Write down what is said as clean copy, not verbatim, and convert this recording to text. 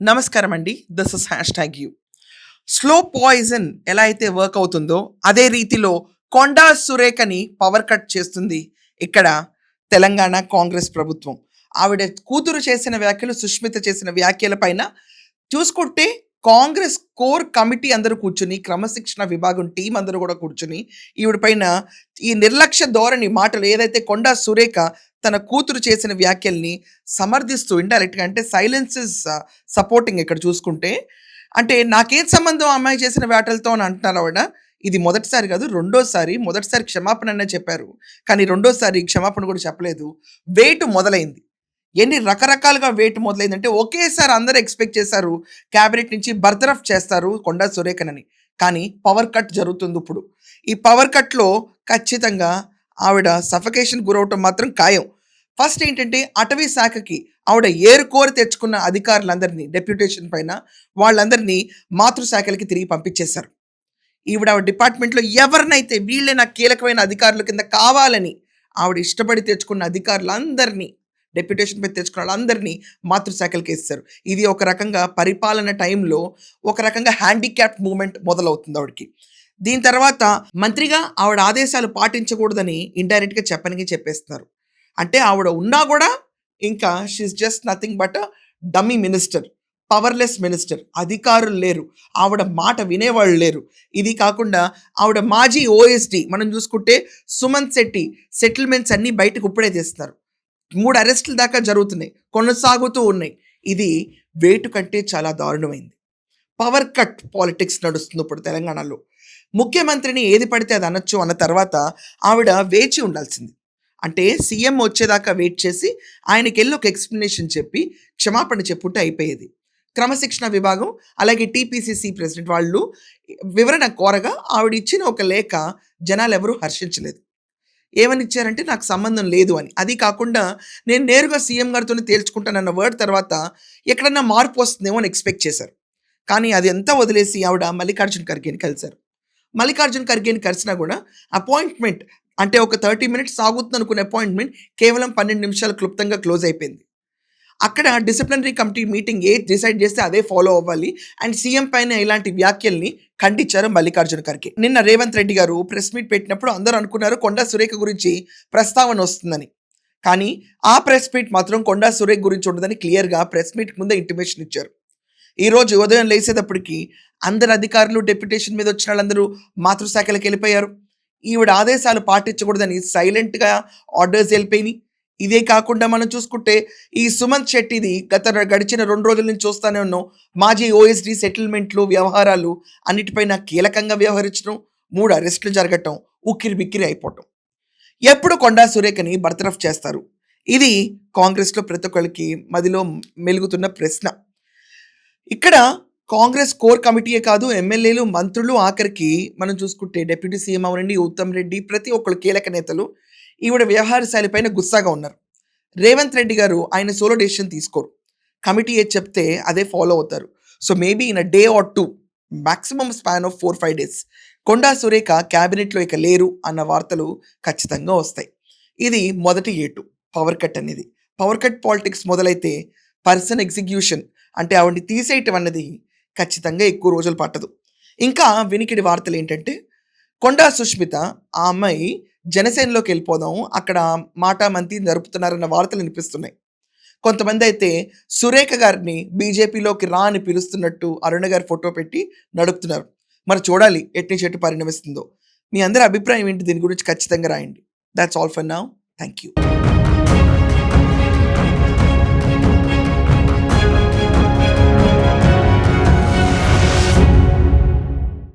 నమస్కారం అండి. This is you. Slow poison ఎలా అయితే వర్క్ అవుతుందో అదే రీతిలో కొండా సురేఖని పవర్ కట్ చేస్తుంది ఇక్కడ తెలంగాణ కాంగ్రెస్ ప్రభుత్వం. ఆవిడ కూతురు చేసిన వ్యాఖ్యలు, సుష్మిత చేసిన వ్యాఖ్యల పైన చూసుకుంటే కాంగ్రెస్ కోర్ కమిటీ అందరూ కూర్చుని, క్రమశిక్షణ విభాగం టీం అందరూ కూడా కూర్చుని ఈవిడ పైన ఈ నిర్లక్ష్య ధోరణి మాటలు ఏదైతే కొండా సురేఖ తన కూతురు చేసిన వ్యాఖ్యల్ని సమర్థిస్తూ ఇండైరెక్ట్‌గా అంటే సైలెన్స్ ఇస్ సపోర్టింగ్ ఇక్కడ చూసుకుంటే. అంటే నాకేం సంబంధం ఆ అమ్మాయి చేసిన వ్యాఖ్యలతో అని అంటున్నారు ఆవిడ. ఇది మొదటిసారి కాదు, రెండోసారి. మొదటిసారి క్షమాపణ అనే చెప్పారు. కానీ రెండోసారి క్షమాపణ కూడా చెప్పలేదు. వేటు మొదలైంది. ఎన్ని రకరకాలుగా వేటు మొదలైందంటే ఒకేసారి అందరూ ఎక్స్‌పెక్ట్ చేశారు క్యాబినెట్ నుంచి బర్తరఫ్ చేస్తారు కొండా సురేఖనని. కానీ పవర్ కట్ జరుగుతుందిప్పుడు. ఈ పవర్ కట్‌లో ఖచ్చితంగా ఆవిడ సఫకేషన్ గురవటం మాత్రం ఖాయం. ఫస్ట్ ఏంటంటే అటవీ శాఖకి ఆవిడ ఏరుకోరి తెచ్చుకున్న అధికారులందరినీ డెప్యుటేషన్ పైన వాళ్ళందరినీ మాతృశాఖలకి తిరిగి పంపించేశారు. ఆవిడ డిపార్ట్మెంట్‌లో ఎవరినైతే వీళ్ళే నాకు కీలకమైన అధికారుల కింద కావాలని ఆవిడ ఇష్టపడి తెచ్చుకున్న అధికారులందరినీ డెప్యుటేషన్ మీద తెచ్చుకున్న వాళ్ళందరినీ మాతృశాఖలకి వేసేశారు. ఇది ఒక రకంగా పరిపాలన టైంలో ఒక రకంగా హ్యాండిక్యాప్డ్ మూవ్‌మెంట్ మొదలవుతుంది ఆవిడకి. దీని తర్వాత మంత్రిగా ఆవిడ ఆదేశాలు పాటించకూడదని ఇండైరెక్ట్‌గా చెప్పేస్తున్నారు. అంటే ఆవిడ ఉన్నా కూడా ఇంకా she is just nothing but a dummy minister, powerless minister. అధికారులు లేరు, ఆవిడ మాట వినేవాళ్ళు లేరు. ఇది కాకుండా ఆవిడ మాజీ ఓఎస్డీ మనం చూసుకుంటే సుమంత్ శెట్టి సెటిల్మెంట్స్ అన్నీ బయటకు ఇప్పుడే తీస్తున్నారు. 3 అరెస్టుల దాకా జరుగుతున్నాయి, కొనసాగుతూ ఉన్నాయి. ఇది వేటు కంటే చాలా దారుణమైంది. పవర్ కట్ పాలిటిక్స్ నడుస్తుంది ఇప్పుడు తెలంగాణలో. ముఖ్యమంత్రిని ఏది పడితే అది అనొచ్చు అన్న తర్వాత ఆవిడ వేచి ఉండాల్సింది. అంటే సీఎం వచ్చేదాకా వెయిట్ చేసి ఆయనకెళ్ళి ఒక ఎక్స్‌ప్లనేషన్ చెప్పి క్షమాపణ చెప్పుంటే అయిపోయేది. క్రమశిక్షణ విభాగం అలాగే టీపీసీసీ ప్రెసిడెంట్ వాళ్ళు వివరణ కోరగా ఆవిడ ఇచ్చిన ఒక లేఖ జనాలెవరూ హర్షించలేదు. ఏమని ఇచ్చారంటే నాకు సంబంధం లేదు అని. అది కాకుండా నేను నేరుగా సీఎం గారితోనే తేల్చుకుంటానన్న వర్డ్ తర్వాత ఎక్కడన్నా మార్పు వస్తుందేమో అని ఎక్స్‌పెక్ట్ చేశారు. కానీ అది అంతా వదిలేసి ఆవిడ మల్లికార్జున ఖర్గేని కలిశారు. మల్లికార్జున ఖర్గేని కలిసినా కూడా అపాయింట్మెంట్ అంటే ఒక 30 మినిట్స్ సాగుతుంది అనుకునే అపాయింట్మెంట్ కేవలం 12 నిమిషాలు క్లుప్తంగా క్లోజ్ అయిపోయింది. అక్కడ డిసిప్లినరీ కమిటీ మీటింగ్ ఏది డిసైడ్ చేస్తే అదే ఫాలో అవ్వాలి అండ్ సీఎం పైన ఇలాంటి వ్యాఖ్యల్ని ఖండించారు మల్లికార్జున ఖర్గే. నిన్న రేవంత్ రెడ్డి గారు ప్రెస్ మీట్ పెట్టినప్పుడు అందరూ అనుకున్నారు కొండా సురేఖ గురించి ప్రస్తావన వస్తుందని. కానీ ఆ ప్రెస్ మీట్ మాత్రం కొండా సురేఖ గురించి ఉండదని క్లియర్గా ప్రెస్ మీట్ ముందే ఇంటిమేషన్ ఇచ్చారు. ఈరోజు ఉదయం లేసేటప్పటికి అందరు అధికారులు డెప్యుటేషన్ మీద వచ్చిన వాళ్ళందరూ మాతృశాఖలకు వెళ్ళిపోయారు. ఈవిడ ఆదేశాలు పాటించకూడదని సైలెంట్‌గా ఆర్డర్స్ వెళ్ళిపోయినాయి. ఇదే కాకుండా మనం చూసుకుంటే ఈ సుమంత్ శెట్టిది గడిచిన 2 రోజుల నుంచి చూస్తూనే ఉన్నాం. మాజీ ఓఎస్డీ సెటిల్మెంట్లు, వ్యవహారాలు అన్నిటిపైన కీలకంగా వ్యవహరించడం, 3 అరెస్టులు జరగటం, ఉక్కిరి బిక్కిరి అయిపోవటం. ఎప్పుడు కొండా సురేఖని బర్తరఫ్ చేస్తారు? ఇది కాంగ్రెస్‌లో ప్రతి ఒక్కళ్ళకి మదిలో మెలుగుతున్న ప్రశ్న. ఇక్కడ కాంగ్రెస్ కోర్ కమిటీయే కాదు, ఎమ్మెల్యేలు, మంత్రులు, ఆఖరికి మనం చూసుకుంటే డిప్యూటీ సీఎం అవనండి, ఉత్తమ్ రెడ్డి, ప్రతి ఒక్కళ్ళు కీలక నేతలు ఈవిడ వ్యవహార శైలి పైన గుస్సాగా ఉన్నారు. రేవంత్ రెడ్డి గారు ఆయన సోలో డెసిషన్ తీసుకోరు. కమిటీ ఏది చెప్తే అదే ఫాలో అవుతారు. So maybe in a day or 2 maximum span of 4-5 days Konda Surekha క్యాబినెట్లో ఇక లేరు అన్న వార్తలు ఖచ్చితంగా వస్తాయి. ఇది మొదటి ఏటు పవర్ కట్ అనేది. పవర్ కట్ పాలిటిక్స్ మొదలైతే పర్సన్ ఎగ్జిక్యూషన్ అంటే ఆవిడ్ని తీసేయటం అన్నది ఖచ్చితంగా ఎక్కువ రోజులు పట్టదు. ఇంకా వినికిడి వార్తలు ఏంటంటే కొండా సుష్మిత ఆ అమ్మాయి జనసేనలోకి వెళ్ళిపోదాం, అక్కడ మాటామంతి జరుపుతున్నారన్న వార్తలు వినిపిస్తున్నాయి. కొంతమంది అయితే సురేఖ గారిని బీజేపీలోకి రా అని పిలుస్తున్నట్టు అరుణ గారి ఫోటో పెట్టి నడుపుతున్నారు. మరి చూడాలి ఎట్టి చెట్టు పరిణమిస్తుందో. మీ అందరి అభిప్రాయం ఏంటి దీని గురించి ఖచ్చితంగా రాయండి. That's all for now. Thank you.